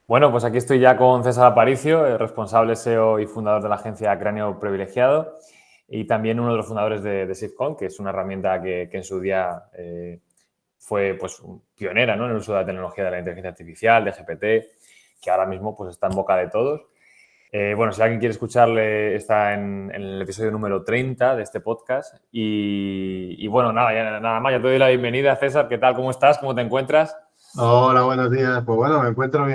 Bueno, pues aquí estoy ya con César Aparicio, el responsable SEO y fundador de la agencia Cráneo Privilegiado y también uno de los fundadores de SafeCon, que es una herramienta que en su día fue pues, pionera, ¿no?, en el uso de la tecnología de la inteligencia artificial, de GPT, que ahora mismo pues, está en boca de todos. Bueno, si alguien quiere escucharle, está en el episodio número 30 de este podcast. Y bueno, nada más, ya te doy la bienvenida, César. ¿Qué tal? ¿Cómo estás? ¿Cómo te encuentras? Hola, buenos días. Pues bueno, me encuentro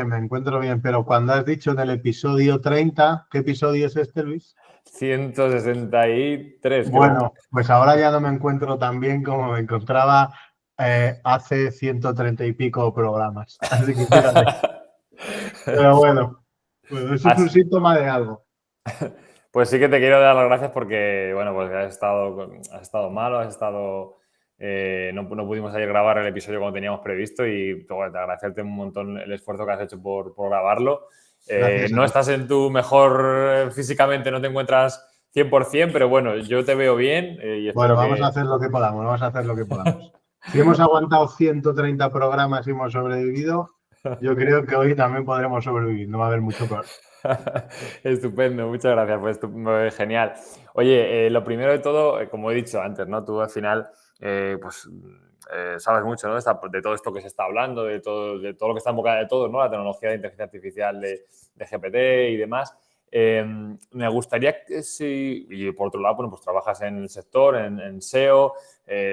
bien, pero cuando has dicho en el episodio 30, ¿qué episodio es este, Luis? 163, creo. Bueno, pues ahora ya no me encuentro tan bien como me encontraba hace 130 y pico programas. Así que fíjate. Pero bueno, eso es un Has- síntoma de algo. Pues sí que te quiero dar las gracias porque, bueno, pues has estado malo, no pudimos ayer grabar el episodio como teníamos previsto y bueno, te agradecerte un montón el esfuerzo que has hecho por grabarlo. Gracias a No ti. estás en tu mejor físicamente, no te encuentras 100%, pero bueno, yo te veo bien y Bueno, espero vamos a que... hacer lo que podamos, vamos a hacer lo que podamos. Si hemos aguantado 130 programas y hemos sobrevivido, yo creo que hoy también podremos sobrevivir, no va a haber mucho peor. Estupendo, muchas gracias, genial. Oye, lo primero de todo, como he dicho antes, ¿no? Tú al final, pues, sabes mucho, ¿no? De todo esto que se está hablando, de todo lo que está en boca de todos, ¿no? La tecnología de inteligencia artificial de GPT y demás. Me gustaría que si, y por otro lado, bueno, pues trabajas en el sector, en SEO,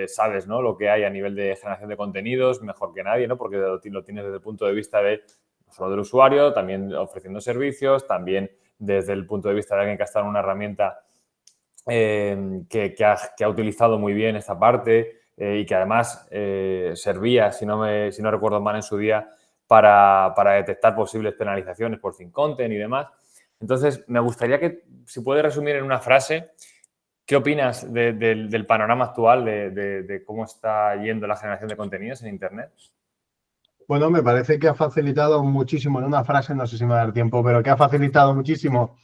sabes, ¿no?, lo que hay a nivel de generación de contenidos, mejor que nadie, ¿no? Porque lo tienes desde el punto de vista de no solo del usuario, también ofreciendo servicios, también desde el punto de vista de alguien que ha estado en una herramienta que ha utilizado muy bien esta parte y que además servía, si no recuerdo mal en su día, para detectar posibles penalizaciones por thin content y demás. Entonces, me gustaría que, si puedes resumir en una frase, ¿qué opinas del panorama actual de cómo está yendo la generación de contenidos en Internet? Bueno, me parece que ha facilitado muchísimo, en una frase, no sé si me va a dar tiempo, pero que ha facilitado muchísimo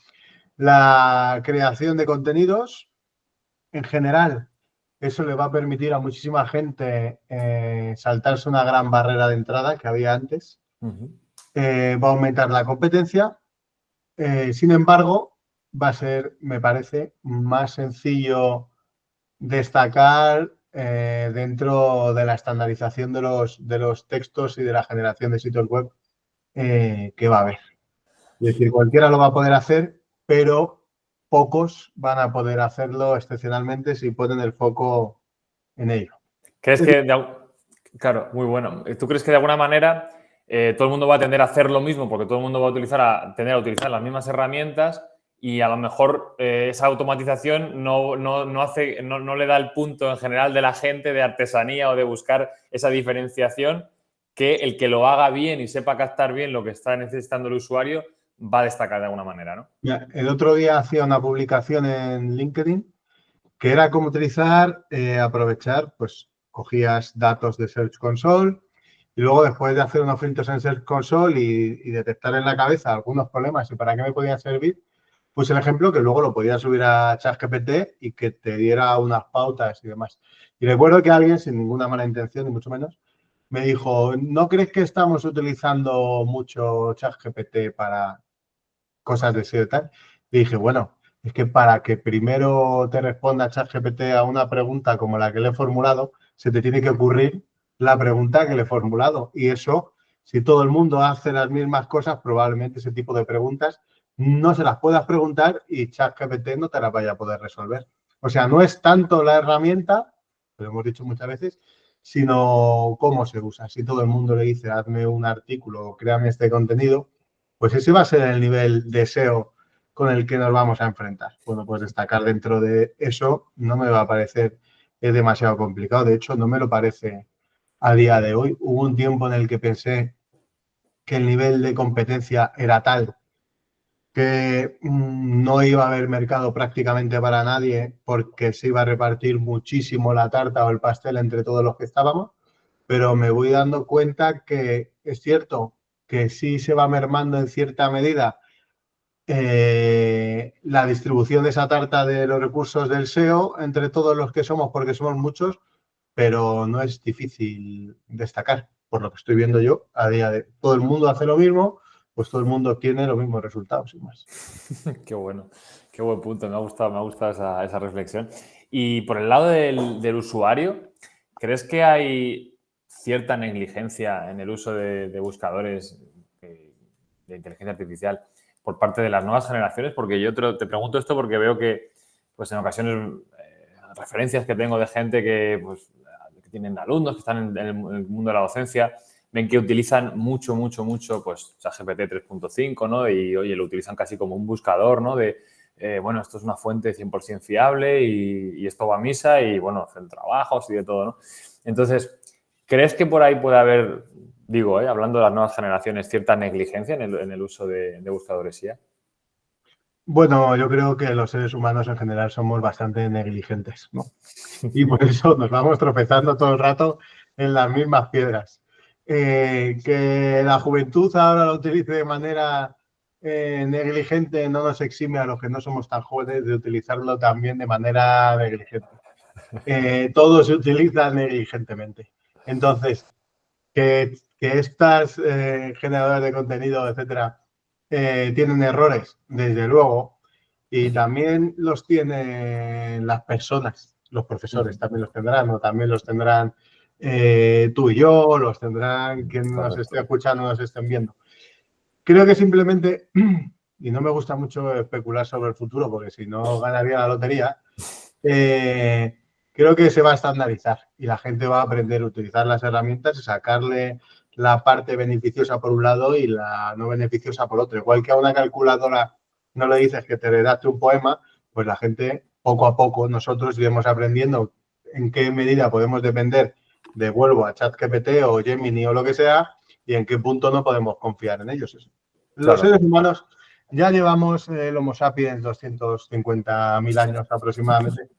la creación de contenidos en general. Eso le va a permitir a muchísima gente saltarse una gran barrera de entrada que había antes. Uh-huh. Va a aumentar la competencia. Sin embargo, va a ser, me parece, más sencillo destacar dentro de la estandarización de los textos y de la generación de sitios web que va a haber. Es decir, cualquiera lo va a poder hacer, pero pocos van a poder hacerlo excepcionalmente si ponen el foco en ello. ¿Crees que, claro, muy bueno. ¿Tú crees que de alguna manera todo el mundo va a tender a hacer lo mismo porque todo el mundo va a utilizar las mismas herramientas y a lo mejor esa automatización no le da el punto en general de la gente de artesanía o de buscar esa diferenciación que el que lo haga bien y sepa captar bien lo que está necesitando el usuario va a destacar de alguna manera, ¿no? El otro día hacía una publicación en LinkedIn que era cómo utilizar, aprovechar, pues cogías datos de Search Console y luego después de hacer unos filtros en Search Console y detectar en la cabeza algunos problemas y para qué me podían servir, pues el ejemplo que luego lo podías subir a ChatGPT y que te diera unas pautas y demás. Y recuerdo que alguien, sin ninguna mala intención, ni mucho menos, me dijo, ¿no crees que estamos utilizando mucho ChatGPT para cosas de SEO y tal? Y dije, bueno, es que para que primero te responda ChatGPT a una pregunta como la que le he formulado, se te tiene que ocurrir la pregunta que le he formulado. Y eso, si todo el mundo hace las mismas cosas, probablemente ese tipo de preguntas no se las puedas preguntar y ChatGPT no te las vaya a poder resolver. O sea, no es tanto la herramienta, lo hemos dicho muchas veces, sino cómo se usa. Si todo el mundo le dice, hazme un artículo o créame este contenido, pues ese va a ser el nivel de SEO con el que nos vamos a enfrentar. Bueno, pues destacar dentro de eso no me va a parecer demasiado complicado. De hecho, no me lo parece a día de hoy. Hubo un tiempo en el que pensé que el nivel de competencia era tal que no iba a haber mercado prácticamente para nadie porque se iba a repartir muchísimo la tarta o el pastel entre todos los que estábamos, pero me voy dando cuenta que es cierto que sí se va mermando en cierta medida la distribución de esa tarta de los recursos del SEO entre todos los que somos, porque somos muchos, pero no es difícil destacar, por lo que estoy viendo yo a día de hoy. Todo el mundo hace lo mismo, pues todo el mundo obtiene los mismos resultados, sin más. Qué bueno, qué buen punto. Me ha gustado esa reflexión. Y por el lado del usuario, ¿crees que hay cierta negligencia en el uso de buscadores de inteligencia artificial por parte de las nuevas generaciones? Porque yo te pregunto esto porque veo que, pues en ocasiones, referencias que tengo de gente que, pues, que tienen alumnos que están en el mundo de la docencia, ven que utilizan mucho, pues, ChatGPT 3.5, ¿no? Y, oye, lo utilizan casi como un buscador, ¿no? Bueno, esto es una fuente 100% fiable y esto va a misa y, bueno, hacen trabajos y de todo, ¿no? Entonces, ¿crees que por ahí puede haber, digo, hablando de las nuevas generaciones, cierta negligencia en el uso de buscadores IA? Bueno, yo creo que los seres humanos en general somos bastante negligentes, ¿no? Y por eso nos vamos tropezando todo el rato en las mismas piedras. Que la juventud ahora lo utilice de manera negligente no nos exime a los que no somos tan jóvenes de utilizarlo también de manera negligente. Todo se utiliza negligentemente. Entonces, que estas generadores de contenido, etcétera, tienen errores, desde luego, y también los tienen las personas, los profesores también los tendrán, o también los tendrán tú y yo, los tendrán quien nos esté escuchando, nos estén viendo. Creo que simplemente, y no me gusta mucho especular sobre el futuro, porque si no ganaría la lotería, creo que se va a estandarizar y la gente va a aprender a utilizar las herramientas y sacarle la parte beneficiosa por un lado y la no beneficiosa por otro. Igual que a una calculadora no le dices que te redacte un poema, pues la gente, poco a poco, nosotros iremos aprendiendo en qué medida podemos depender de, vuelvo a ChatGPT o Gemini o lo que sea, y en qué punto no podemos confiar en ellos. Los seres humanos ya llevamos el Homo sapiens 250.000 años aproximadamente,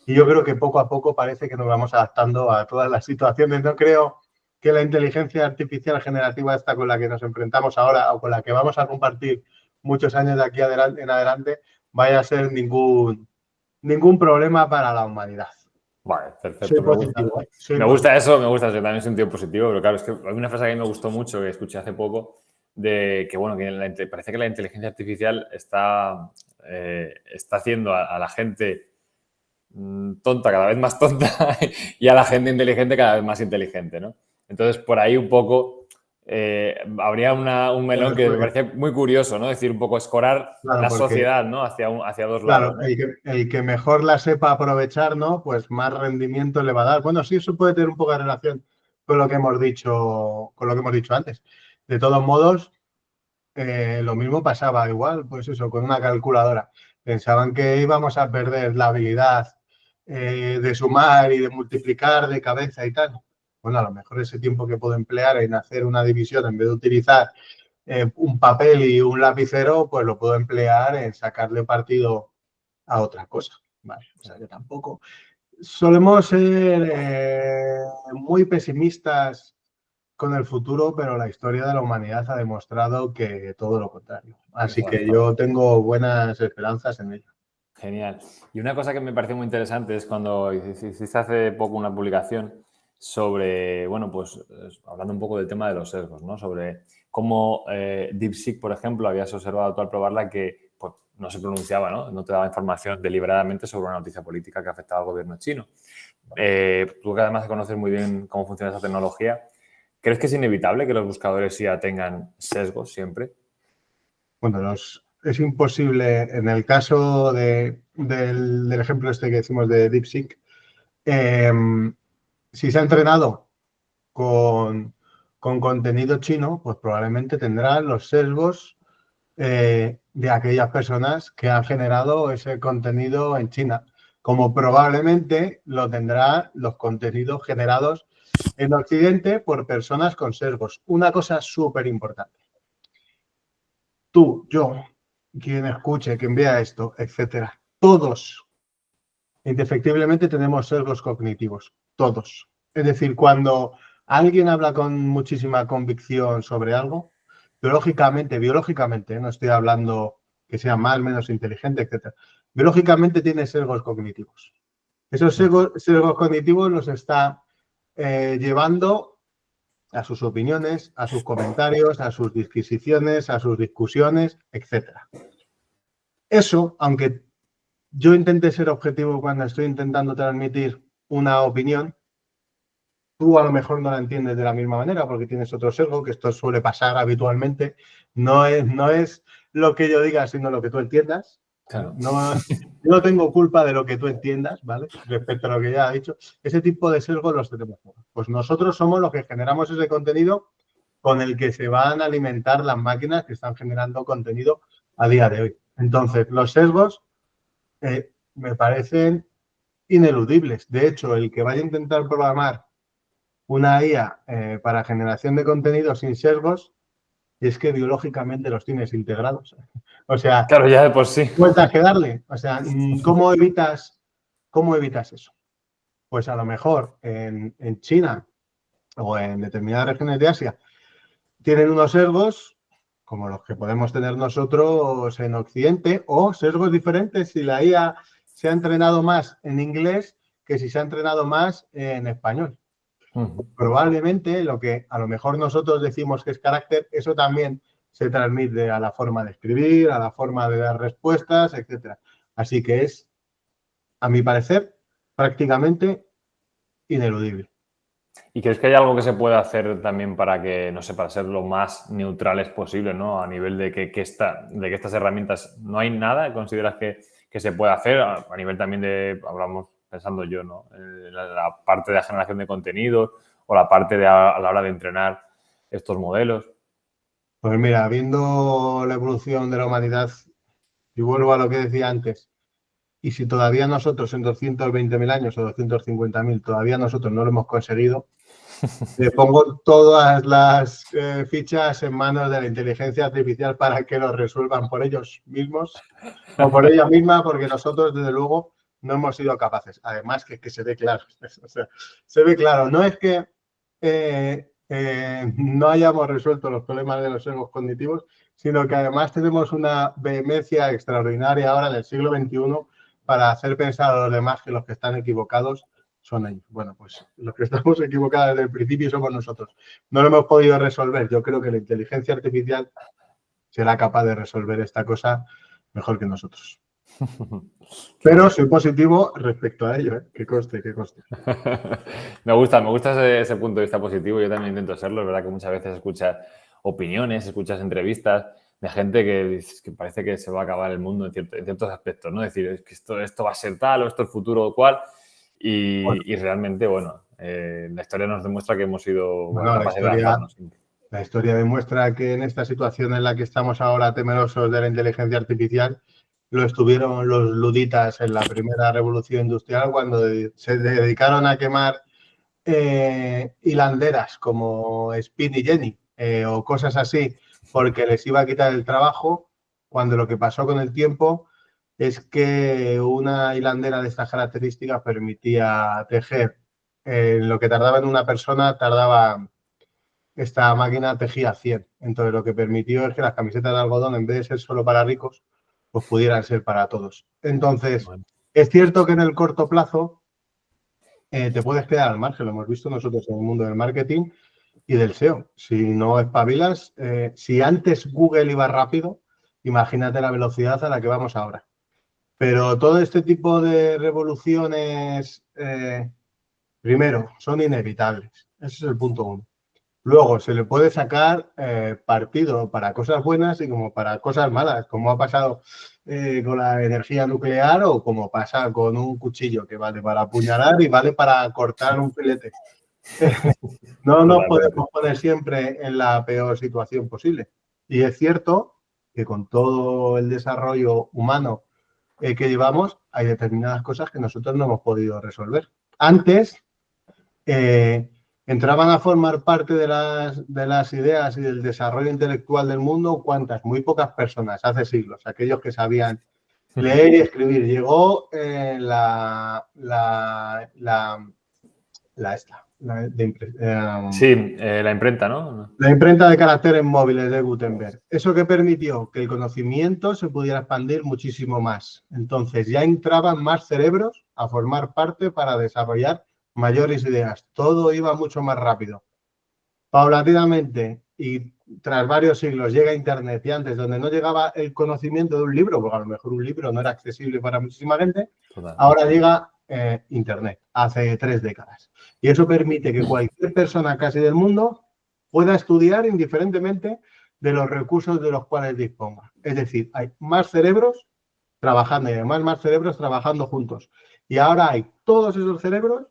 y yo creo que poco a poco parece que nos vamos adaptando a todas las situaciones. No creo que la inteligencia artificial generativa esta con la que nos enfrentamos ahora o con la que vamos a compartir muchos años de aquí en adelante vaya a ser ningún problema para la humanidad. Vale, perfecto. Soy positivo, ¿eh? Me gusta eso, también es un tío positivo, pero claro, es que hay una frase que a mí me gustó mucho, que escuché hace poco, de que, bueno, que parece que la inteligencia artificial está haciendo a la gente tonta cada vez más tonta y a la gente inteligente cada vez más inteligente, ¿no? Entonces, por ahí un poco habría un melón que me parece muy curioso, ¿no? Es decir, un poco escorar la sociedad, ¿no? Hacia dos lados. Claro, el que mejor la sepa aprovechar, ¿no? Pues más rendimiento le va a dar. Bueno, sí, eso puede tener un poco de relación con lo que hemos dicho, antes. De todos modos, lo mismo pasaba igual, pues eso, con una calculadora. Pensaban que íbamos a perder la habilidad de sumar y de multiplicar de cabeza y tal. Bueno, a lo mejor ese tiempo que puedo emplear en hacer una división en vez de utilizar un papel y un lapicero, pues lo puedo emplear en sacarle partido a otra cosa. Vale, o sea que tampoco. Solemos ser muy pesimistas con el futuro, pero la historia de la humanidad ha demostrado que todo lo contrario. Así que yo tengo buenas esperanzas en ello. Genial. Y una cosa que me pareció muy interesante es cuando hiciste hace poco una publicación sobre, bueno, pues hablando un poco del tema de los sesgos, ¿no? Sobre cómo DeepSeek, por ejemplo, habías observado tú al probarla que pues, no se pronunciaba, ¿no? No te daba información deliberadamente sobre una noticia política que afectaba al gobierno chino. Tú que además conoces muy bien cómo funciona esa tecnología, ¿crees que es inevitable que los buscadores ya tengan sesgos siempre? Bueno, es imposible, en el caso del ejemplo este que decimos de DeepSeek, si se ha entrenado con contenido chino, pues probablemente tendrá los sesgos de aquellas personas que han generado ese contenido en China, como probablemente lo tendrá los contenidos generados en Occidente por personas con sesgos. Una cosa súper importante. Tú, yo, quien escuche, quien vea esto, etcétera, todos, indefectiblemente, tenemos sesgos cognitivos. Todos. Es decir, cuando alguien habla con muchísima convicción sobre algo, biológicamente, no estoy hablando que sea más, menos inteligente, etcétera. Biológicamente tiene sesgos cognitivos. Esos sesgos cognitivos los está llevando a sus opiniones, a sus comentarios, a sus disquisiciones, a sus discusiones, etcétera. Eso, aunque yo intente ser objetivo cuando estoy intentando transmitir una opinión, tú a lo mejor no la entiendes de la misma manera porque tienes otro sesgo, que esto suele pasar habitualmente. No es lo que yo diga, sino lo que tú entiendas. Claro. No, yo no tengo culpa de lo que tú entiendas, ¿vale? Respecto a lo que ya ha dicho. Ese tipo de sesgos los tenemos. Pues nosotros somos los que generamos ese contenido con el que se van a alimentar las máquinas que están generando contenido a día de hoy. Entonces, los sesgos me parecen ineludibles. De hecho, el que vaya a intentar programar una IA para generación de contenido sin sesgos, y es que biológicamente los tienes integrados. O sea, Claro, ya de por sí. vueltas que darle. O sea, ¿cómo evitas eso? Pues a lo mejor en China o en determinadas regiones de Asia tienen unos sesgos como los que podemos tener nosotros en Occidente, o sesgos diferentes si la IA se ha entrenado más en inglés que si se ha entrenado más en español. Probablemente lo que a lo mejor nosotros decimos que es carácter, eso también se transmite a la forma de escribir, a la forma de dar respuestas, etcétera. Así que es, a mi parecer, prácticamente ineludible. ¿Y crees que hay algo que se puede hacer también para que, no sé, para ser lo más neutrales posible, ¿no? A nivel de que estas herramientas no hay nada, ¿consideras que se puede hacer? A nivel también de, hablamos pensando yo, ¿no? La parte de la generación de contenidos o la parte de a la hora de entrenar estos modelos. Pues mira, viendo la evolución de la humanidad, y vuelvo a lo que decía antes, y si todavía nosotros en 220.000 años o 250.000 todavía nosotros no lo hemos conseguido, le pongo todas las fichas en manos de la inteligencia artificial para que lo resuelvan por ellos mismos o por ella misma, porque nosotros, desde luego, no hemos sido capaces. Además, que se ve claro. O sea, se ve claro. No es que no hayamos resuelto los problemas de los sesgos cognitivos, sino que además tenemos una vehemencia extraordinaria ahora en el siglo XXI para hacer pensar a los demás que los que están equivocados son ellos. Bueno, pues los que estamos equivocados desde el principio somos nosotros. No lo hemos podido resolver. Yo creo que la inteligencia artificial será capaz de resolver esta cosa mejor que nosotros. Pero soy positivo respecto a ello, ¿eh? Que conste. Me gusta ese punto de vista positivo. Yo también intento serlo. Es verdad que muchas veces escuchas opiniones, escuchas entrevistas de gente que parece que se va a acabar el mundo en ciertos aspectos, ¿no? Es decir, es que esto va a ser tal o esto es el futuro o cual. Y realmente, bueno, la historia nos demuestra que hemos sido capaces de adaptarnos. La historia demuestra que en esta situación en la que estamos ahora temerosos de la inteligencia artificial, lo estuvieron los luditas en la primera revolución industrial cuando se dedicaron a quemar hilanderas como Speed y Jenny o cosas así porque les iba a quitar el trabajo, cuando lo que pasó con el tiempo es que una hilandera de estas características permitía tejer lo que tardaba en una persona, esta máquina tejía 100. Entonces lo que permitió es que las camisetas de algodón, en vez de ser solo para ricos, pues pudieran ser para todos. Entonces, es cierto que en el corto plazo te puedes quedar al margen, lo hemos visto nosotros en el mundo del marketing y del SEO. Si no espabilas, si antes Google iba rápido, imagínate la velocidad a la que vamos ahora. Pero todo este tipo de revoluciones, primero, son inevitables. Ese es el punto uno. Luego, se le puede sacar partido para cosas buenas y como para cosas malas, como ha pasado con la energía nuclear o como pasa con un cuchillo que vale para apuñalar y vale para cortar un filete. No nos podemos poner siempre en la peor situación posible. Y es cierto que con todo el desarrollo humano que llevamos, hay determinadas cosas que nosotros no hemos podido resolver. Antes, entraban a formar parte de las ideas y del desarrollo intelectual del mundo, ¿cuántas? Muy pocas personas, hace siglos, aquellos que sabían leer y escribir. Llegó la imprenta, ¿no? La imprenta de caracteres móviles de Gutenberg. Eso que permitió que el conocimiento se pudiera expandir muchísimo más. Entonces ya entraban más cerebros a formar parte para desarrollar mayores ideas. Todo iba mucho más rápido. paulatinamente y tras varios siglos llega Internet y antes donde no llegaba el conocimiento de un libro, porque a lo mejor un libro no era accesible para muchísima gente, ahora llega Internet, hace 3 décadas. Y eso permite que cualquier persona casi del mundo pueda estudiar indiferentemente de los recursos de los cuales disponga. Es decir, hay más cerebros trabajando y además más cerebros trabajando juntos. Y ahora hay todos esos cerebros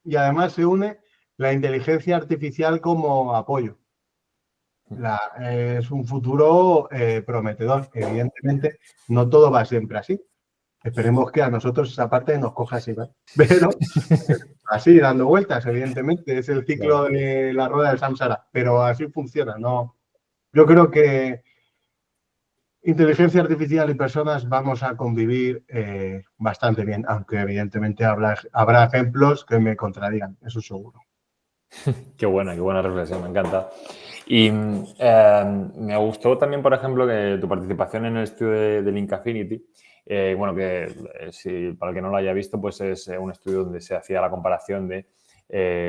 y además se une la inteligencia artificial como apoyo. Es un futuro prometedor. Evidentemente, no todo va siempre así. Esperemos que a nosotros esa parte nos coja así, ¿no? Pero así, dando vueltas, evidentemente. Es el ciclo de la rueda del samsara. Pero así funciona, ¿no? Yo creo que inteligencia artificial y personas vamos a convivir bastante bien, aunque evidentemente habrá ejemplos que me contradigan, eso seguro. Qué buena reflexión, me encanta. Y me gustó también, por ejemplo, que tu participación en el estudio de Linkaffinity, bueno, que si, para el que no lo haya visto, pues es un estudio donde se hacía la comparación de,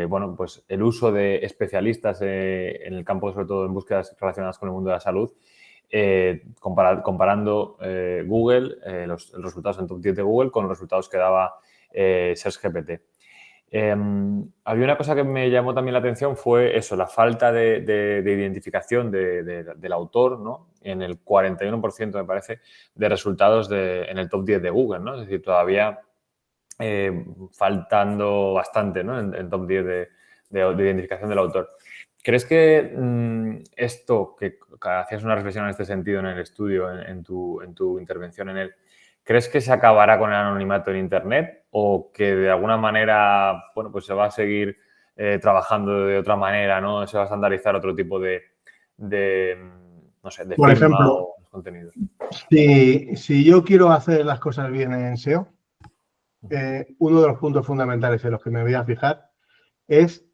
bueno, pues el uso de especialistas en el campo, sobre todo en búsquedas relacionadas con el mundo de la salud, comparando Google, los resultados en top 10 de Google con los resultados que daba SearchGPT. Había una cosa que me llamó también la atención, fue eso, la falta de identificación del autor, ¿no? En el 41%, me parece, de resultados en el top 10 de Google, ¿no? Es decir, todavía faltando bastante, ¿no? En top 10 de identificación del autor. ¿Crees que esto, que hacías una reflexión en este sentido en el estudio, en tu intervención en él, ¿crees que se acabará con el anonimato en Internet o que de alguna manera, bueno, pues se va a seguir trabajando de otra manera, ¿no? Se va a estandarizar otro tipo de no sé, de Por firma ejemplo, o contenidos? si yo quiero hacer las cosas bien en SEO, uno de los puntos fundamentales en los que me voy a fijar es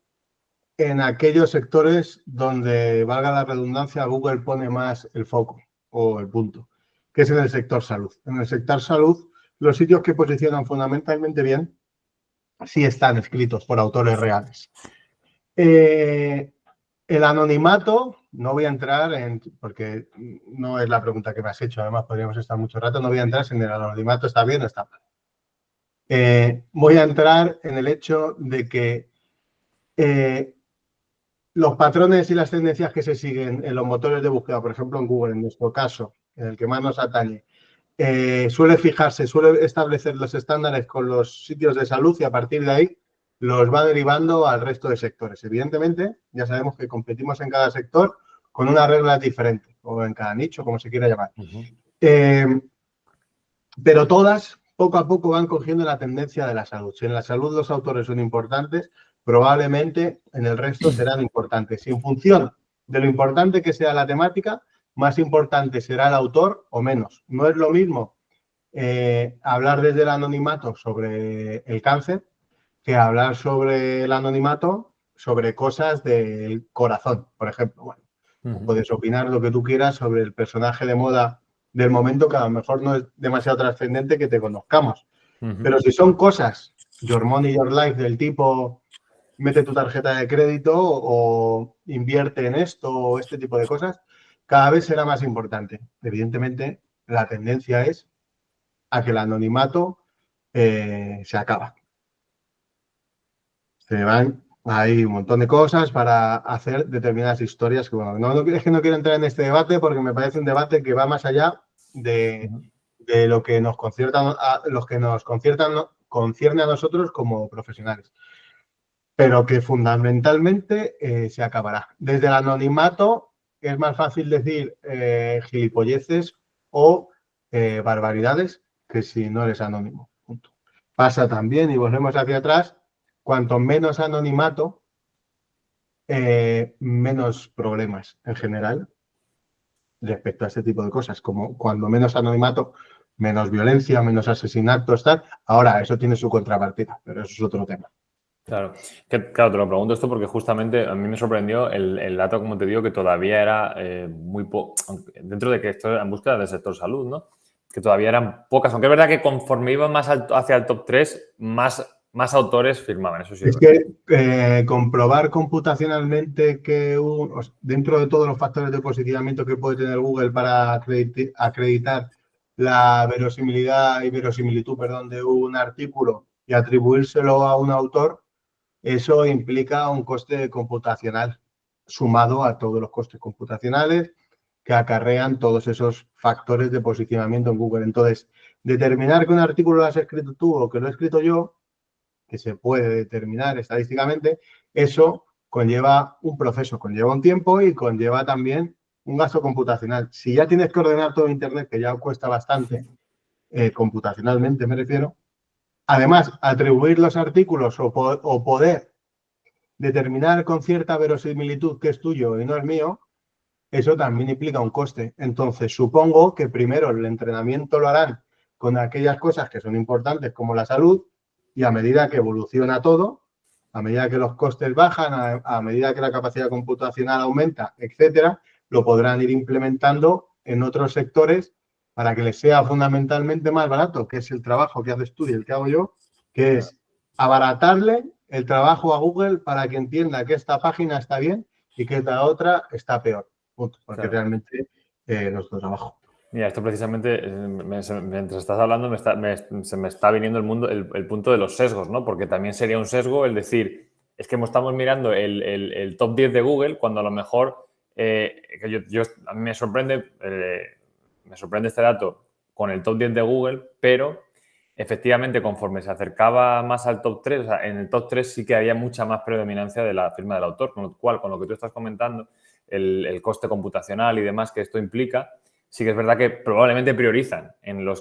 en aquellos sectores donde, valga la redundancia, Google pone más el foco o el punto, que es en el sector salud. En el sector salud, los sitios que posicionan fundamentalmente bien sí están escritos por autores reales. El anonimato, no voy a entrar en, porque no es la pregunta que me has hecho, además podríamos estar mucho rato, no voy a entrar si en el anonimato está bien o está mal. Voy a entrar en el hecho de que los patrones y las tendencias que se siguen en los motores de búsqueda, por ejemplo en Google, en nuestro caso, en el que más nos atañe, suele establecer los estándares con los sitios de salud y a partir de ahí los va derivando al resto de sectores. Evidentemente, ya sabemos que competimos en cada sector con unas reglas diferentes o en cada nicho, como se quiera llamar. Pero todas, poco a poco, van cogiendo la tendencia de la salud. Si en la salud los autores son importantes, probablemente en el resto serán importantes. Y en función de lo importante que sea la temática, más importante será el autor o menos. No es lo mismo hablar desde el anonimato sobre el cáncer que hablar sobre el anonimato sobre cosas del corazón, por ejemplo. Bueno, puedes opinar lo que tú quieras sobre el personaje de moda del momento, que a lo mejor no es demasiado trascendente que te conozcamos. Pero si son cosas, your money, your life, del tipo mete tu tarjeta de crédito o invierte en esto o este tipo de cosas, cada vez será más importante. Evidentemente, la tendencia es a que el anonimato se acaba. Se van hay un montón de cosas para hacer determinadas historias que, bueno, es que no quiero entrar en este debate porque me parece un debate que va más allá de lo que nos concierne a nosotros como profesionales. Pero que fundamentalmente se acabará. Desde el anonimato es más fácil decir gilipolleces o barbaridades que si no eres anónimo. Punto. Pasa también, y volvemos hacia atrás, cuanto menos anonimato, menos problemas en general respecto a este tipo de cosas. Como cuando menos anonimato, menos violencia, menos asesinatos, tal. Ahora, eso tiene su contrapartida, pero eso es otro tema. Claro, claro, te lo pregunto esto porque justamente a mí me sorprendió el dato, como te digo, que todavía era muy poco, dentro de que esto era en búsqueda del sector salud, ¿no? Que todavía eran pocas, aunque es verdad que conforme iban más hacia el top 3, más más autores firmaban, eso sí es Es verdad. que comprobar computacionalmente que dentro de todos los factores de posicionamiento que puede tener Google para acreditar la verosimilidad y verosimilitud, perdón, de un artículo y atribuírselo a un autor, eso implica un coste computacional sumado a todos los costes computacionales que acarrean todos esos factores de posicionamiento en Google. Entonces, determinar que un artículo lo has escrito tú o que lo he escrito yo, que se puede determinar estadísticamente, eso conlleva un proceso, conlleva un tiempo y conlleva también un gasto computacional. Si ya tienes que ordenar todo Internet, que ya cuesta bastante, computacionalmente me refiero, además, atribuir los artículos o poder determinar con cierta verosimilitud que es tuyo y no es mío, eso también implica un coste. Entonces, supongo que primero el entrenamiento lo harán con aquellas cosas que son importantes como la salud y a medida que evoluciona todo, a medida que los costes bajan, a medida que la capacidad computacional aumenta, etcétera, lo podrán ir implementando en otros sectores para que les sea fundamentalmente más barato, que es el trabajo que haces tú y el que hago yo, que es abaratarle el trabajo a Google para que entienda que esta página está bien y que esta otra está peor. Punto, porque Claro. realmente nuestro trabajo. Mira, esto precisamente, mientras estás hablando, se me está viniendo el punto de los sesgos, ¿no? Porque también sería un sesgo el decir, es que estamos mirando el top 10 de Google cuando a lo mejor, a mí me sorprende este dato con el top 10 de Google, pero efectivamente conforme se acercaba más al top 3, o sea, en el top 3 sí que había mucha más predominancia de la firma del autor, con lo cual, con lo que tú estás comentando, el coste computacional y demás que esto implica, sí que es verdad que probablemente priorizan en lo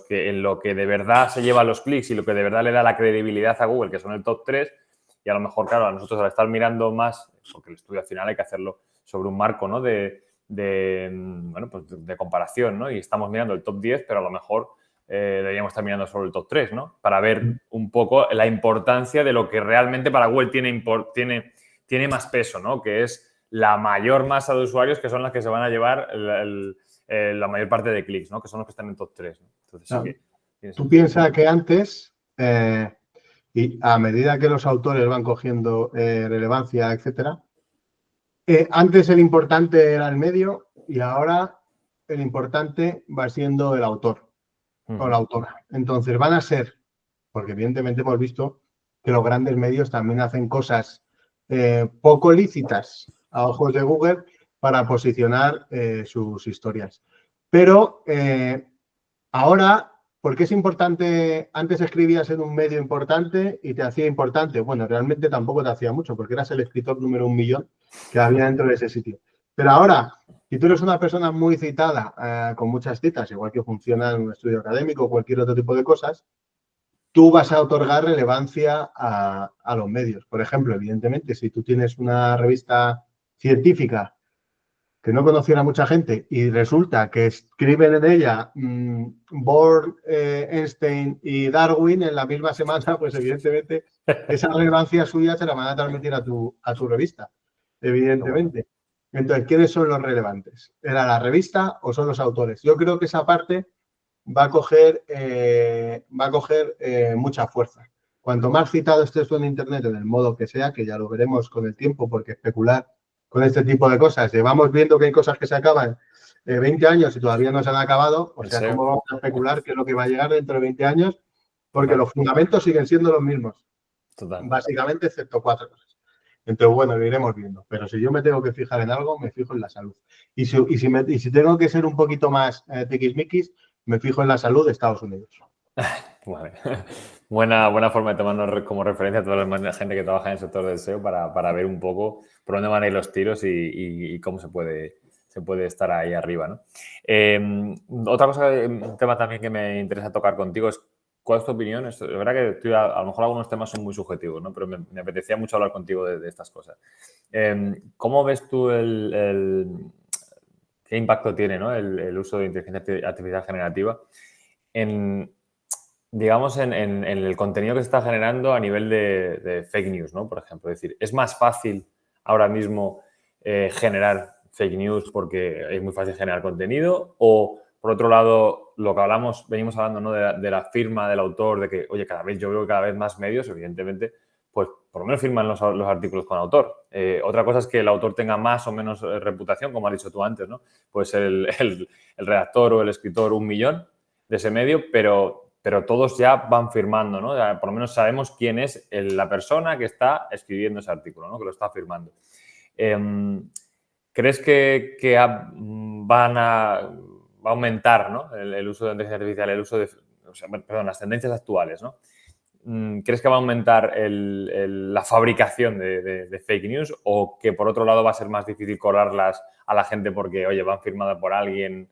que de verdad se lleva los clics y lo que de verdad le da la credibilidad a Google, que son el top 3, y a lo mejor, claro, a nosotros al estar mirando más, porque el estudio al final hay que hacerlo sobre un marco, ¿no? de comparación, ¿no? Y estamos mirando el top 10, pero a lo mejor deberíamos estar mirando solo el top 3, ¿no? Para ver un poco la importancia de lo que realmente para Google tiene más peso, ¿no? Que es la mayor masa de usuarios que son las que se van a llevar la mayor parte de clics, ¿no? Que son los que están en top 3, ¿no? Entonces, sí que tú piensas que antes, y a medida que los autores van cogiendo relevancia, etcétera, antes el importante era el medio y ahora el importante va siendo el autor o la autora. Entonces van a ser, porque evidentemente hemos visto que los grandes medios también hacen cosas poco lícitas a ojos de Google para posicionar sus historias. Pero ahora, ¿por qué es importante? Antes escribías en un medio importante y te hacía importante. Bueno, realmente tampoco te hacía mucho porque eras el escritor número 1.000.000 que había dentro de ese sitio. Pero ahora, si tú eres una persona muy citada, con muchas citas, igual que funciona en un estudio académico o cualquier otro tipo de cosas, tú vas a otorgar relevancia a los medios. Por ejemplo, evidentemente, si tú tienes una revista científica que no conociera mucha gente y resulta que escriben en ella Bohr, Einstein y Darwin en la misma semana, pues evidentemente esa relevancia suya se la van a transmitir a tu revista, evidentemente. Entonces, ¿quiénes son los relevantes? ¿Era la revista o son los autores? Yo creo que esa parte va a coger mucha fuerza. Cuanto más citado estés tú en Internet, en el modo que sea, que ya lo veremos con el tiempo, porque especular con este tipo de cosas, llevamos viendo que hay cosas que se acaban 20 años y todavía no se han acabado, o sea, ¿cómo vamos a especular qué es lo que va a llegar dentro de 20 años? Porque los fundamentos siguen siendo los mismos, básicamente, excepto 4 cosas. Entonces, bueno, lo iremos viendo. Pero si yo me tengo que fijar en algo, me fijo en la salud. Y si tengo que ser un poquito más tiquismiquis, me fijo en la salud de Estados Unidos. Vale. Buena forma de tomarnos como referencia a toda la gente que trabaja en el sector del SEO para ver un poco por dónde van a ir los tiros y cómo se puede estar ahí arriba, ¿no? Otra cosa, un tema también que me interesa tocar contigo es ¿cuál es tu opinión? Es verdad que a lo mejor algunos temas son muy subjetivos, ¿no? Pero me apetecía mucho hablar contigo de estas cosas. ¿Cómo ves tú qué impacto tiene, ¿no? el uso de inteligencia artificial generativa digamos, en el contenido que se está generando a nivel de fake news, ¿no? Por ejemplo, es decir, ¿es más fácil ahora mismo generar fake news porque es muy fácil generar contenido? O, por otro lado, lo que venimos hablando, ¿no? de la firma del autor, de que, oye, yo veo cada vez más medios, evidentemente, pues por lo menos firman los artículos con autor. Otra cosa es que el autor tenga más o menos reputación, como has dicho tú antes, ¿no? Pues el redactor o el escritor 1 millón de ese medio, pero todos ya van firmando, ¿no? Ya, por lo menos sabemos quién es la persona que está escribiendo ese artículo, ¿no? Que lo está firmando. ¿Crees que va a aumentar, ¿no? el uso de inteligencia artificial, el uso de, las tendencias actuales, ¿no? ¿Crees que va a aumentar la fabricación de fake news o que, por otro lado, va a ser más difícil colarlas a la gente porque, oye, van firmadas por alguien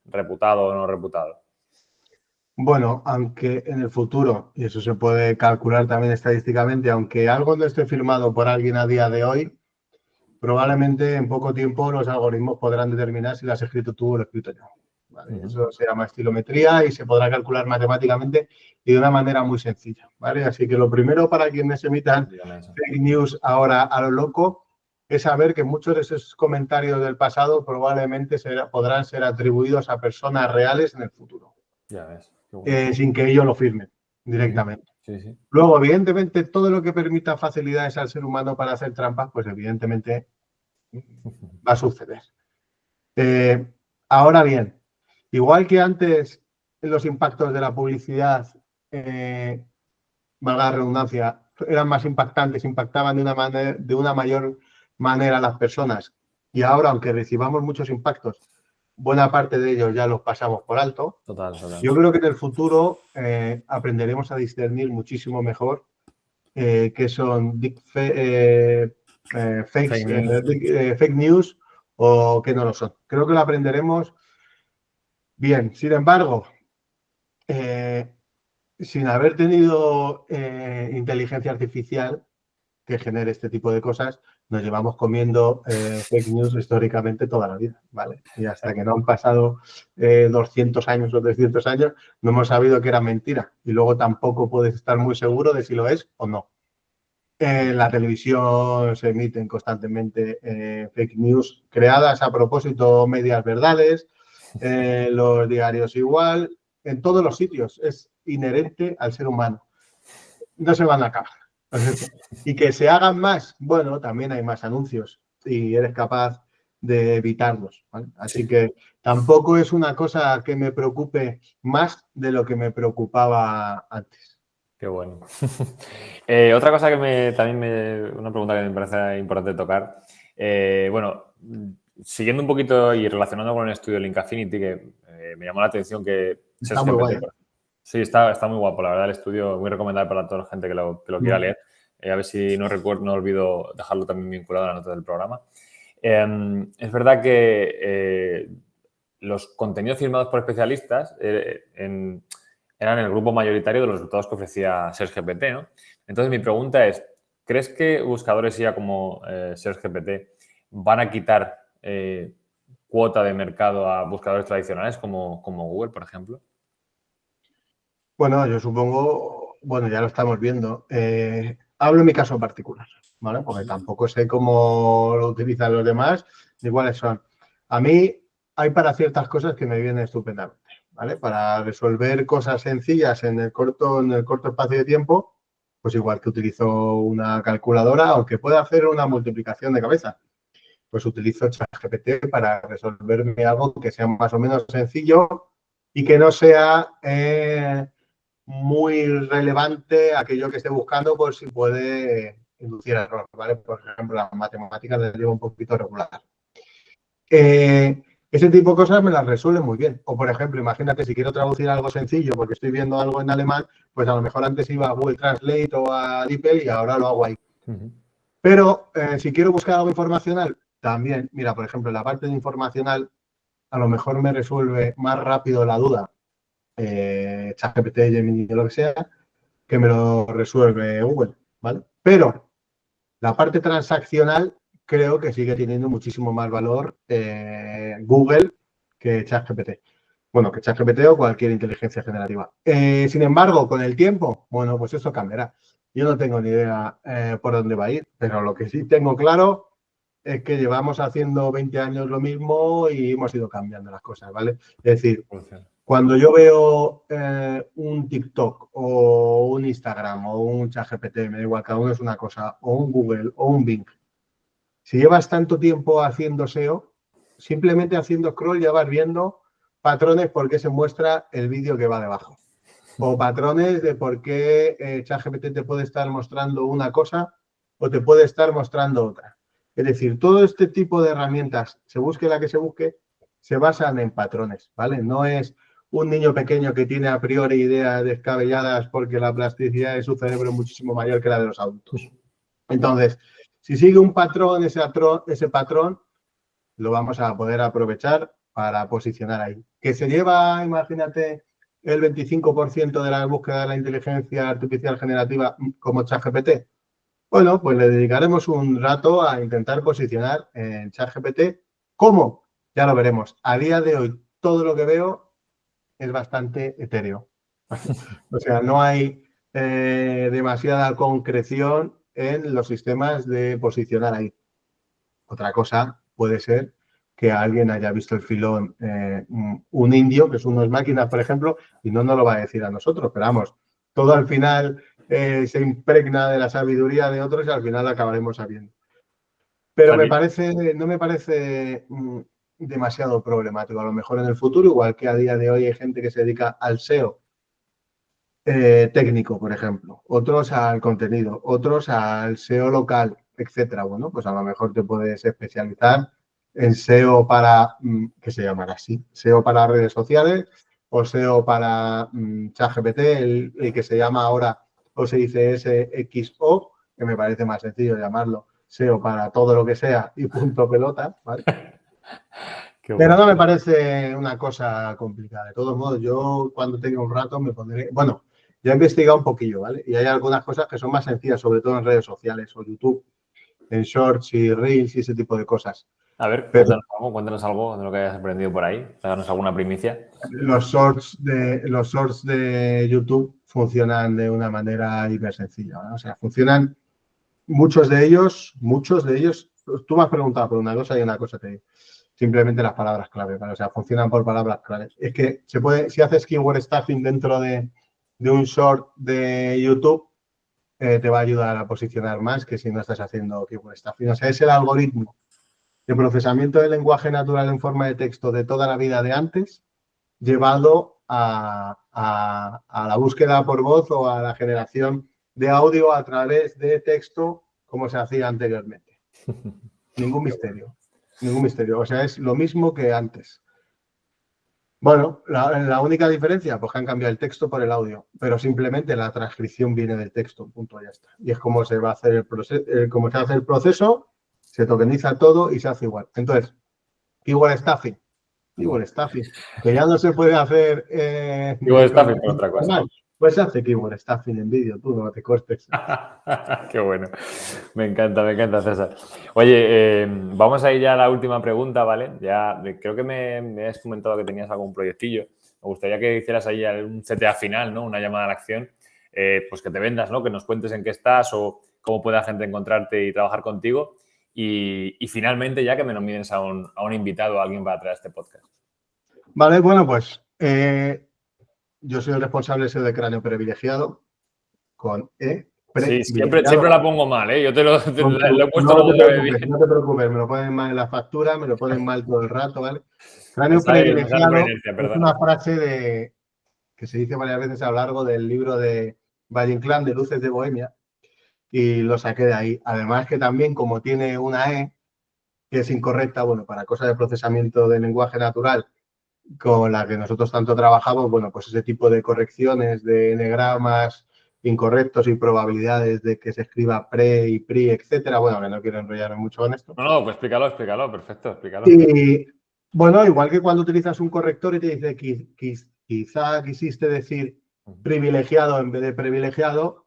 reputado o no reputado? Bueno, aunque en el futuro, y eso se puede calcular también estadísticamente, aunque algo no esté firmado por alguien a día de hoy, probablemente en poco tiempo los algoritmos podrán determinar si lo has escrito tú o lo he escrito yo. ¿Vale? Eso se llama estilometría y se podrá calcular matemáticamente y de una manera muy sencilla. ¿Vale? Así que lo primero para quienes emitan fake news ahora a lo loco es saber que muchos de esos comentarios del pasado probablemente podrán ser atribuidos a personas reales en el futuro. Ya ves. Sin que ellos lo firmen directamente. Sí, sí. Luego, evidentemente, todo lo que permita facilidades al ser humano para hacer trampas, pues evidentemente va a suceder. Ahora bien, igual que antes los impactos de la publicidad, valga la redundancia, eran más impactantes, impactaban de una mayor manera a las personas, y ahora, aunque recibamos muchos impactos, buena parte de ellos ya los pasamos por alto. Total. Yo creo que en el futuro aprenderemos a discernir muchísimo mejor qué son fake news o qué no lo son. Creo que lo aprenderemos bien. Sin embargo, sin haber tenido inteligencia artificial que genere este tipo de cosas, nos llevamos comiendo fake news históricamente toda la vida, ¿vale? Y hasta que no han pasado 200 años o 300 años, no hemos sabido que era mentira. Y luego tampoco puedes estar muy seguro de si lo es o no. En la televisión se emiten constantemente fake news creadas a propósito, medias verdades, los diarios igual, en todos los sitios. Es inherente al ser humano. No se van a acabar. Y que se hagan más, bueno, también hay más anuncios y eres capaz de evitarlos, ¿vale? Así que tampoco es una cosa que me preocupe más de lo que me preocupaba antes. Qué bueno. Otra cosa que una pregunta que me parece importante tocar. Bueno, siguiendo un poquito y relacionando con el estudio Link Affinity, que me llamó la atención que... Está muy guay. Sí, está muy guapo, la verdad, el estudio muy recomendable para toda la gente que lo quiera leer. A ver si no olvido dejarlo también vinculado a la nota del programa. Es verdad que los contenidos firmados por especialistas eran el grupo mayoritario de los resultados que ofrecía SearchGPT, ¿no? Entonces, mi pregunta es, ¿crees que buscadores ya como SearchGPT van a quitar cuota de mercado a buscadores tradicionales como Google, por ejemplo? Bueno, yo supongo, bueno, ya lo estamos viendo. Hablo en mi caso particular, ¿vale? Porque tampoco sé cómo lo utilizan los demás ni cuáles son. A mí hay para ciertas cosas que me vienen estupendamente, ¿vale? Para resolver cosas sencillas en el corto espacio de tiempo, pues igual que utilizo una calculadora, aunque pueda hacer una multiplicación de cabeza, pues utilizo ChatGPT para resolverme algo que sea más o menos sencillo y que no sea muy relevante aquello que esté buscando por si puede inducir error, ¿vale? Por ejemplo, las matemáticas les llevo un poquito regular. Ese tipo de cosas me las resuelve muy bien. O, por ejemplo, imagínate, si quiero traducir algo sencillo porque estoy viendo algo en alemán, pues a lo mejor antes iba a Google Translate o a DeepL y ahora lo hago ahí. Pero si quiero buscar algo informacional, también, mira, por ejemplo, la parte de informacional a lo mejor me resuelve más rápido la duda ChatGPT, Gemini, lo que sea, que me lo resuelve Google, ¿vale? Pero la parte transaccional creo que sigue teniendo muchísimo más valor Google que ChatGPT. Bueno, que ChatGPT o cualquier inteligencia generativa. Sin embargo, con el tiempo, bueno, pues eso cambiará. Yo no tengo ni idea por dónde va a ir, pero lo que sí tengo claro es que llevamos haciendo 20 años lo mismo y hemos ido cambiando las cosas, ¿vale? Es decir, cuando yo veo un TikTok o un Instagram o un ChatGPT, me da igual, cada uno es una cosa, o un Google o un Bing, si llevas tanto tiempo haciendo SEO, simplemente haciendo scroll ya vas viendo patrones por qué se muestra el vídeo que va debajo. O patrones de por qué ChatGPT te puede estar mostrando una cosa o te puede estar mostrando otra. Es decir, todo este tipo de herramientas, se busque la que se busque, se basan en patrones, ¿vale? No es un niño pequeño que tiene a priori ideas descabelladas porque la plasticidad de su cerebro es muchísimo mayor que la de los adultos. Entonces, si sigue un patrón, ese patrón lo vamos a poder aprovechar para posicionar ahí. Que se lleva, imagínate, el 25% de la búsqueda de la inteligencia artificial generativa como ChatGPT. Bueno, pues le dedicaremos un rato a intentar posicionar en ChatGPT. ¿Cómo? Ya lo veremos. A día de hoy, todo lo que veo es bastante etéreo. O sea, no hay demasiada concreción en los sistemas de posicionar ahí. Otra cosa puede ser que alguien haya visto el filón un indio, que es unas máquinas, por ejemplo, y no nos lo va a decir a nosotros, pero vamos, todo al final se impregna de la sabiduría de otros y al final acabaremos sabiendo. Pero no me parece demasiado problemático. A lo mejor en el futuro, igual que a día de hoy hay gente que se dedica al SEO técnico, por ejemplo, otros al contenido, otros al SEO local, etcétera. Bueno, pues a lo mejor te puedes especializar en SEO para, que se llamará así, SEO para redes sociales o SEO para ChatGPT, el que se llama ahora o se dice SXO, que me parece más sencillo llamarlo SEO para todo lo que sea y punto pelota, ¿vale? Pero no me parece una cosa complicada. De todos modos, yo cuando tenga un rato me pondré... Bueno, ya he investigado un poquillo, ¿vale? Y hay algunas cosas que son más sencillas, sobre todo en redes sociales o YouTube, en Shorts y Reels y ese tipo de cosas. A ver, cuéntanos algo de lo que hayas aprendido por ahí. Danos alguna primicia. Los shorts de YouTube funcionan de una manera hiper sencilla, ¿vale? O sea, funcionan muchos de ellos, tú me has preguntado por una cosa y una cosa te digo. Simplemente las palabras clave, ¿vale? O sea, funcionan por palabras clave. Es que se puede, si haces keyword stuffing dentro de un short de YouTube, te va a ayudar a posicionar más que si no estás haciendo keyword stuffing. O sea, es el algoritmo de procesamiento del lenguaje natural en forma de texto de toda la vida de antes, llevado a la búsqueda por voz o a la generación de audio a través de texto, como se hacía anteriormente. Ningún misterio. Ningún misterio. O sea, es lo mismo que antes. Bueno, la única diferencia, pues que han cambiado el texto por el audio, pero simplemente la transcripción viene del texto, punto, ya está. Y es como se va a hacer el proceso, como se hace el proceso, se tokeniza todo y se hace igual. Entonces, keyword stuffing, que ya no se puede hacer. Keyword stuffing por otra cosa. Pues se hace keyword stuffing en vídeo, tú no te cortes. Qué bueno. Me encanta, César. Oye, vamos a ir ya a la última pregunta, ¿vale? Ya creo que me has comentado que tenías algún proyectillo. Me gustaría que hicieras ahí un CTA final, ¿no? Una llamada a la acción. Pues que te vendas, ¿no? Que nos cuentes en qué estás o cómo puede la gente encontrarte y trabajar contigo. Y finalmente ya que me nomines a un invitado, a alguien para traer este podcast. Vale, bueno, pues yo soy el responsable de Cráneo Privilegiado, con E. Sí, siempre la pongo mal, ¿eh? Yo lo he puesto no te preocupes, me lo ponen mal en la factura, me lo ponen mal todo el rato, ¿vale? Cráneo privilegiado es una frase que se dice varias veces a lo largo del libro de Valle Inclán, de Luces de Bohemia, y lo saqué de ahí. Además que también, como tiene una E, que es incorrecta, bueno, para cosas de procesamiento de lenguaje natural, con la que nosotros tanto trabajamos, bueno, pues ese tipo de correcciones de enegramas incorrectos y probabilidades de que se escriba pre y pri, etcétera. Bueno, que no quiero enrollarme mucho con esto. No, pues explícalo, perfecto, explícalo. Y bueno, igual que cuando utilizas un corrector y te dice quizá quisiste decir privilegiado en vez de privilegiado,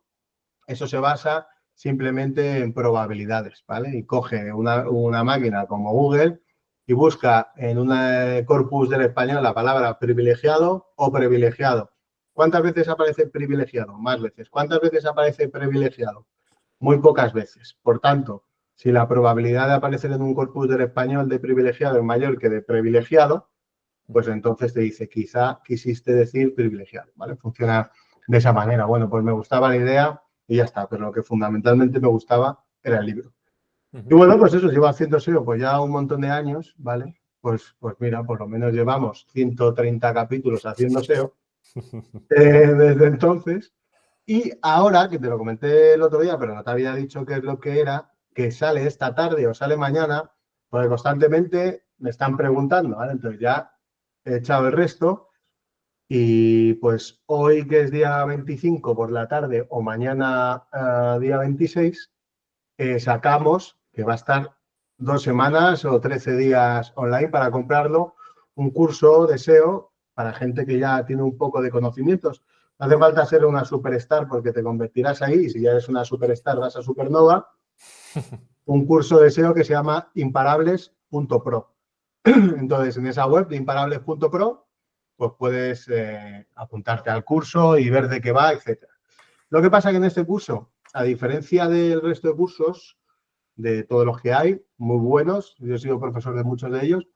eso se basa simplemente en probabilidades, ¿vale? Y coge una máquina como Google y busca en un corpus del español la palabra privilegiado o privilegiado. ¿Cuántas veces aparece privilegiado? Más veces. ¿Cuántas veces aparece privilegiado? Muy pocas veces. Por tanto, si la probabilidad de aparecer en un corpus del español de privilegiado es mayor que de privilegiado, pues entonces te dice, quizá quisiste decir privilegiado, ¿vale? Funciona de esa manera. Bueno, pues me gustaba la idea y ya está, pero lo que fundamentalmente me gustaba era el libro. Y bueno, pues eso, llevo haciendo SEO pues ya un montón de años, ¿vale? Pues mira, por lo menos llevamos 130 capítulos haciendo SEO desde entonces. Y ahora, que te lo comenté el otro día, pero no te había dicho qué es lo que era, que sale esta tarde o sale mañana, porque constantemente me están preguntando, ¿vale? Entonces ya he echado el resto y pues hoy, que es día 25 por la tarde o mañana día 26, sacamos, que va a estar 2 semanas o 13 días online para comprarlo, un curso de SEO para gente que ya tiene un poco de conocimientos. No hace falta ser una superstar porque te convertirás ahí y si ya eres una superstar vas a supernova. Un curso de SEO que se llama imparables.pro. Entonces, en esa web de imparables.pro, pues puedes apuntarte al curso y ver de qué va, etcétera. Lo que pasa que en este curso, a diferencia del resto de cursos, de todos los que hay, muy buenos, yo he sido profesor de muchos de ellos,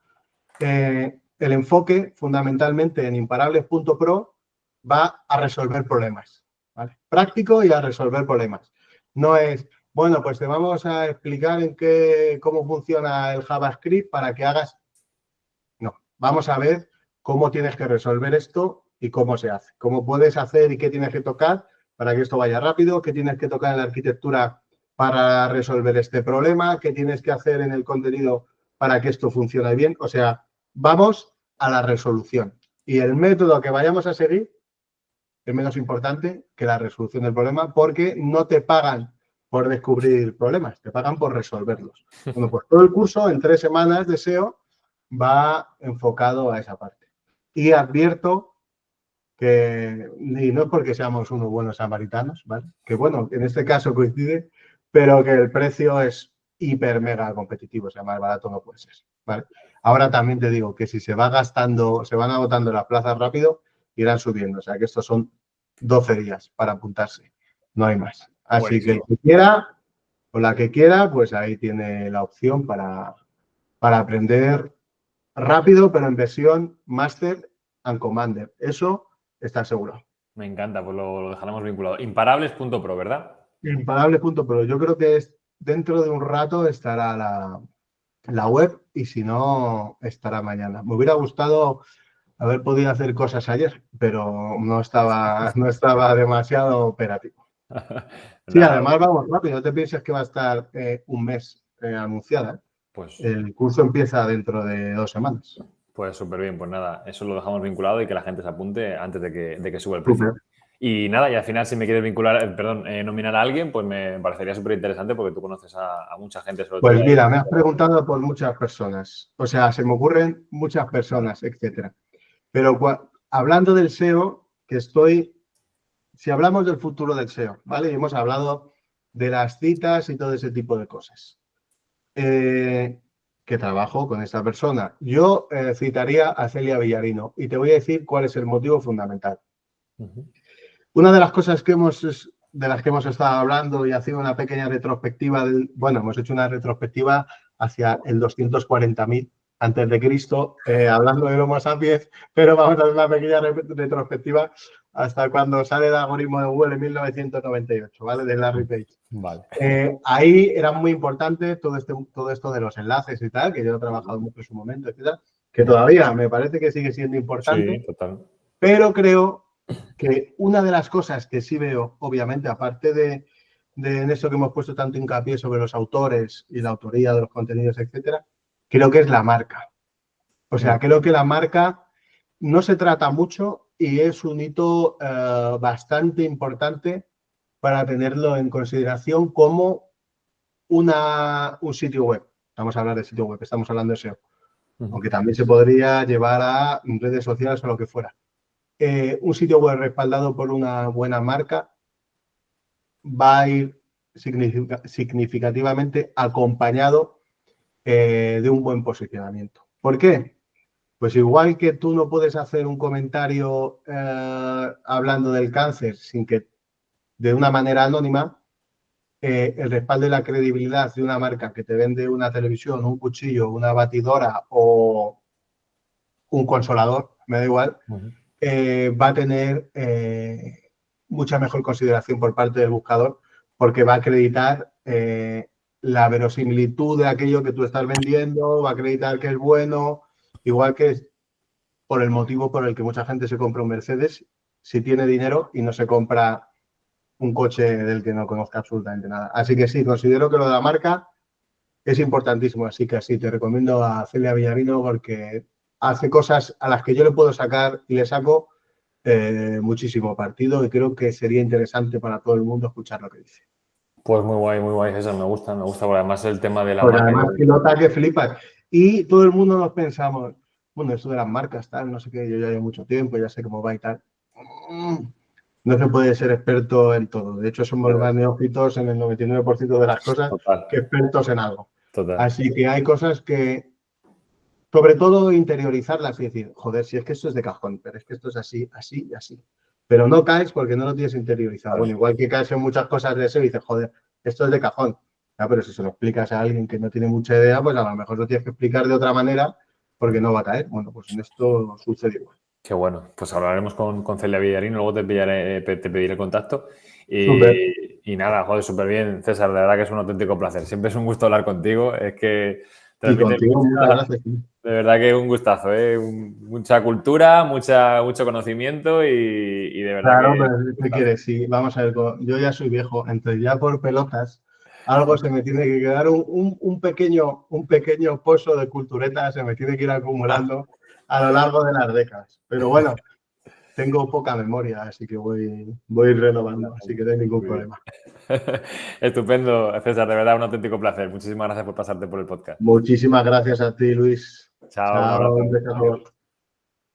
el enfoque fundamentalmente en imparables.pro va a resolver problemas, ¿vale? Práctico y a resolver problemas. No es, bueno, pues te vamos a explicar cómo funciona el JavaScript para que hagas. No, vamos a ver cómo tienes que resolver esto y cómo se hace. Cómo puedes hacer y qué tienes que tocar para que esto vaya rápido, qué tienes que tocar en la arquitectura para resolver este problema, qué tienes que hacer en el contenido para que esto funcione bien. O sea, vamos a la resolución. Y el método que vayamos a seguir es menos importante que la resolución del problema porque no te pagan por descubrir problemas, te pagan por resolverlos. Bueno, pues todo el curso en 3 semanas de SEO va enfocado a esa parte. Y advierto que, y no es porque seamos unos buenos samaritanos, ¿vale? Que bueno, en este caso coincide, pero que el precio es hiper mega competitivo, o sea, más barato no puede ser, ¿vale? Ahora también te digo que si se va gastando, se van agotando las plazas rápido, irán subiendo, o sea que estos son 12 días para apuntarse, no hay más. Así que el Buenísimo. que quiera o la que quiera, pues ahí tiene la opción para aprender rápido, pero en versión Master and Commander. Eso está asegurado. Me encanta, pues lo dejaremos vinculado. Imparables.pro, ¿verdad? Imparable.pro. Yo creo que dentro de un rato estará la web y si no, estará mañana. Me hubiera gustado haber podido hacer cosas ayer, pero no estaba demasiado operativo. Sí, Nada, además vamos rápido. No te pienses que va a estar un mes anunciada. pues El curso empieza dentro de 2 semanas. Pues súper bien, pues nada, eso lo dejamos vinculado y que la gente se apunte antes de que suba el precio. Súper. Y nada, y al final si me quieres vincular, nominar a alguien, pues me parecería súper interesante porque tú conoces a mucha gente, sobre todo. Pues mira, me has preguntado por muchas personas. O sea, se me ocurren muchas personas, etcétera. Pero hablando del SEO, si hablamos del futuro del SEO, ¿vale? Y hemos hablado de las citas y todo ese tipo de cosas. Que trabajo con esta persona. Yo citaría a Celia Villarino y te voy a decir cuál es el motivo fundamental. Una de las cosas de las que hemos estado hablando y haciendo una pequeña retrospectiva, hemos hecho una retrospectiva hacia el 240.000 antes de Cristo, hablando del Homo sapiens, pero vamos a hacer una pequeña retrospectiva hasta cuando sale el algoritmo de Google en 1998, ¿vale? De Larry Page. Vale. Ahí era muy importante todo esto de los enlaces y tal, que yo he trabajado mucho en su momento, etcétera, que todavía me parece que sigue siendo importante, Sí, total. pero creo que una de las cosas que sí veo, obviamente, aparte de en eso que hemos puesto tanto hincapié sobre los autores y la autoría de los contenidos, etcétera, creo que es la marca. O sea, creo que la marca no se trata mucho y es un hito bastante importante para tenerlo en consideración como un sitio web. Vamos a hablar de sitio web, estamos hablando de SEO. Aunque también se podría llevar a redes sociales o lo que fuera. Un sitio web respaldado por una buena marca va a ir significativamente acompañado de un buen posicionamiento. ¿Por qué? Pues igual que tú no puedes hacer un comentario hablando del cáncer sin que de una manera anónima, el respaldo y la credibilidad de una marca que te vende una televisión, un cuchillo, una batidora o un consolador, me da igual, va a tener mucha mejor consideración por parte del buscador porque va a acreditar la verosimilitud de aquello que tú estás vendiendo, va a acreditar que es bueno, igual que es por el motivo por el que mucha gente se compra un Mercedes si tiene dinero y no se compra un coche del que no conozca absolutamente nada. Así que sí, considero que lo de la marca es importantísimo. Así que sí, te recomiendo a Celia Villarino porque hace cosas a las que yo le puedo sacar y le saco muchísimo partido y creo que sería interesante para todo el mundo escuchar lo que dice. Pues muy guay, César, me gusta, porque además el tema de la Pues marca. además que nota que flipas. Y todo el mundo nos pensamos, bueno, eso de las marcas, tal, no sé qué, yo ya llevo mucho tiempo, ya sé cómo va y tal. No se puede ser experto en todo. De hecho, somos más neófitos en el 99% de las cosas Total, que expertos en algo. total. Así que hay cosas que, sobre todo, interiorizarlas y decir, joder, si es que esto es de cajón, pero es que esto es así, así y así. Pero no caes porque no lo tienes interiorizado. Claro. Bueno, igual que caes en muchas cosas de eso y dices, joder, esto es de cajón. Ya, pero si se lo explicas a alguien que no tiene mucha idea, pues a lo mejor lo tienes que explicar de otra manera porque no va a caer. Bueno, pues en esto sucede igual. Qué bueno, pues hablaremos con Celia Villarino, luego te pediré el contacto. Súper. Y nada, joder, súper bien, César, de verdad que es un auténtico placer. Siempre es un gusto hablar contigo, es que Y transmites contigo, muchas gracias. de verdad que un gustazo, ¿eh? Mucha cultura, mucho conocimiento y de verdad Claro, que pero un ¿qué gustazo. quieres? Sí, vamos a ver, yo ya soy viejo, entonces ya por pelotas algo se me tiene que quedar, un pequeño pozo de cultureta se me tiene que ir acumulando a lo largo de las décadas. Pero bueno, tengo poca memoria, así que voy renovando, así que no hay ningún Muy bien. problema. Estupendo, César, de verdad un auténtico placer. Muchísimas gracias por pasarte por el podcast. Muchísimas gracias a ti, Luis. Chao, un Chao, abrazo. un beso a todos.